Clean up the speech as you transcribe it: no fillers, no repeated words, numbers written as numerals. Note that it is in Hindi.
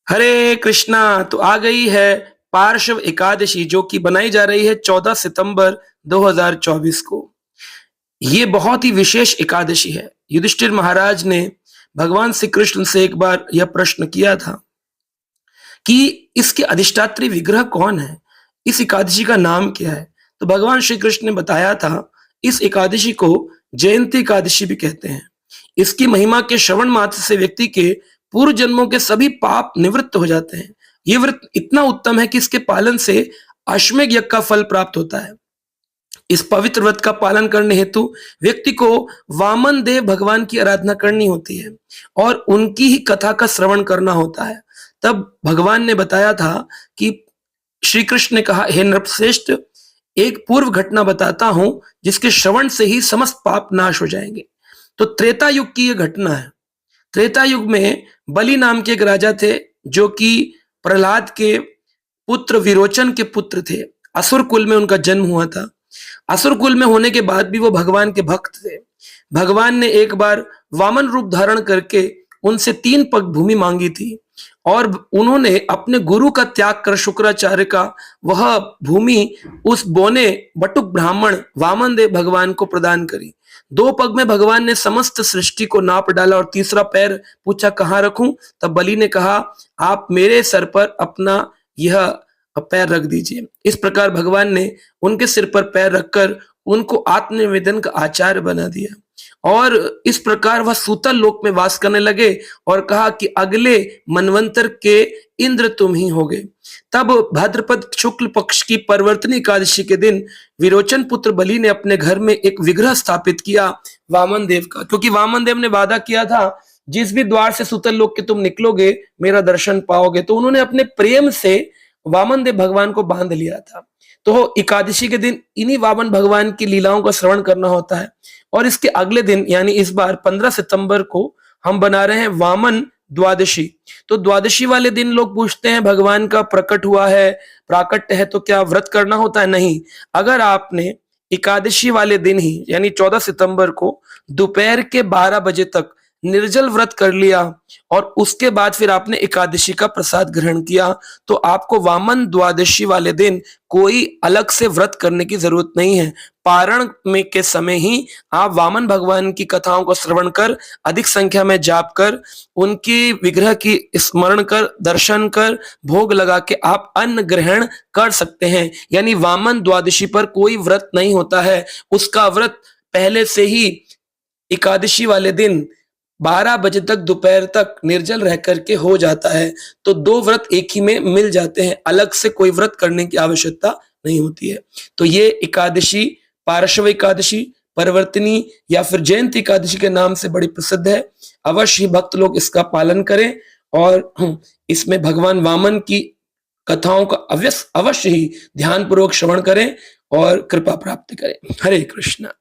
हरे कृष्णा। तो आ गई है पार्श्व एकादशी जो कि बनाई जा रही है 14 सितंबर 2024 को। ये बहुत ही विशेष एकादशी है। युधिष्ठिर महाराज ने भगवान श्री कृष्ण से एक बार यह प्रश्न किया था कि इसके अधिष्ठात्री विग्रह कौन है, इस एकादशी का नाम क्या है। तो भगवान श्री कृष्ण ने बताया था इस एकादशी को जयंती एकादशी भी कहते हैं। इसकी महिमा के श्रवण मात्र से व्यक्ति के पूर्व जन्मों के सभी पाप निवृत्त हो जाते हैं। ये व्रत इतना उत्तम है कि इसके पालन से अश्वमेध यज्ञ का फल प्राप्त होता है। इस पवित्र व्रत का पालन करने हेतु व्यक्ति को वामन देव भगवान की आराधना करनी होती है और उनकी ही कथा का श्रवण करना होता है। तब भगवान ने बताया था कि श्री कृष्ण ने कहा, हे नृपश्रेष्ठ, एक पूर्व घटना बताता हूं जिसके श्रवण से ही समस्त पाप नाश हो जाएंगे। तो त्रेता युग की यह घटना है। त्रेता युग में बलि नाम के एक राजा थे जो कि प्रहलाद के पुत्र विरोचन के पुत्र थे। असुर कुल में उनका जन्म हुआ था। असुर कुल में होने के बाद भी वो भगवान के भक्त थे। भगवान ने एक बार वामन रूप धारण करके उनसे 3 पग भूमि मांगी थी और उन्होंने अपने गुरु का त्याग कर शुक्राचार्य का वह भूमि उस बोने बटुक ब्राह्मण वामन देव भगवान को प्रदान करी। 2 पग में भगवान ने समस्त सृष्टि को नाप डाला और तीसरा पैर पूछा, कहाँ रखूं। तब बलि ने कहा, आप मेरे सर पर अपना यह पैर रख दीजिए। इस प्रकार भगवान ने उनके सिर पर पैर रखकर उनको आत्मनिवेदन का आचार्य बना दिया और इस प्रकार वह सूतल लोक में वास करने लगे और कहा कि अगले मनवंतर के इंद्र तुम ही होगे। तब भाद्रपद शुक्ल पक्ष की परिवर्तनी एकादशी के दिन विरोचन पुत्र बलि ने अपने घर में एक विग्रह स्थापित किया वामन देव का, क्योंकि वामन देव ने वादा किया था जिस भी द्वार से सूतल लोक के तुम निकलोगे मेरा दर्शन पाओगे। तो उन्होंने अपने प्रेम से वामन देव भगवान को बांध लिया था। तो एकादशी के दिन इन्हीं वामन भगवान की लीलाओं का श्रवण करना होता है और इसके अगले दिन यानी इस बार 15 सितंबर को हम बना रहे हैं वामन द्वादशी। तो द्वादशी वाले दिन लोग पूछते हैं भगवान का प्रकट हुआ है, प्राकट्य है, तो क्या व्रत करना होता है? नहीं। अगर आपने एकादशी वाले दिन ही यानी 14 सितंबर को दोपहर के 12 बजे तक निर्जल व्रत कर लिया और उसके बाद फिर आपने एकादशी का प्रसाद ग्रहण किया तो आपको वामन द्वादशी वाले दिन कोई अलग से व्रत करने की जरूरत नहीं है। पारण में के समय ही आप वामन भगवान की कथाओं को श्रवण कर, अधिक संख्या में जाप कर, उनकी विग्रह की स्मरण कर, दर्शन कर, भोग लगा के आप अन्न ग्रहण कर सकते हैं। यानी वामन द्वादशी पर कोई व्रत नहीं होता है। उसका व्रत पहले से ही एकादशी वाले दिन 12 बजे तक दोपहर तक निर्जल रह करके हो जाता है। तो 2 व्रत एक ही में मिल जाते हैं, अलग से कोई व्रत करने की आवश्यकता नहीं होती है। तो ये एकादशी पार्श्व एकादशी, परिवर्तनी या फिर जयंती एकादशी के नाम से बड़ी प्रसिद्ध है। अवश्य ही भक्त लोग इसका पालन करें और इसमें भगवान वामन की कथाओं का अवश्य ही ध्यान पूर्वक श्रवण करें और कृपा प्राप्त करें। हरे कृष्णा।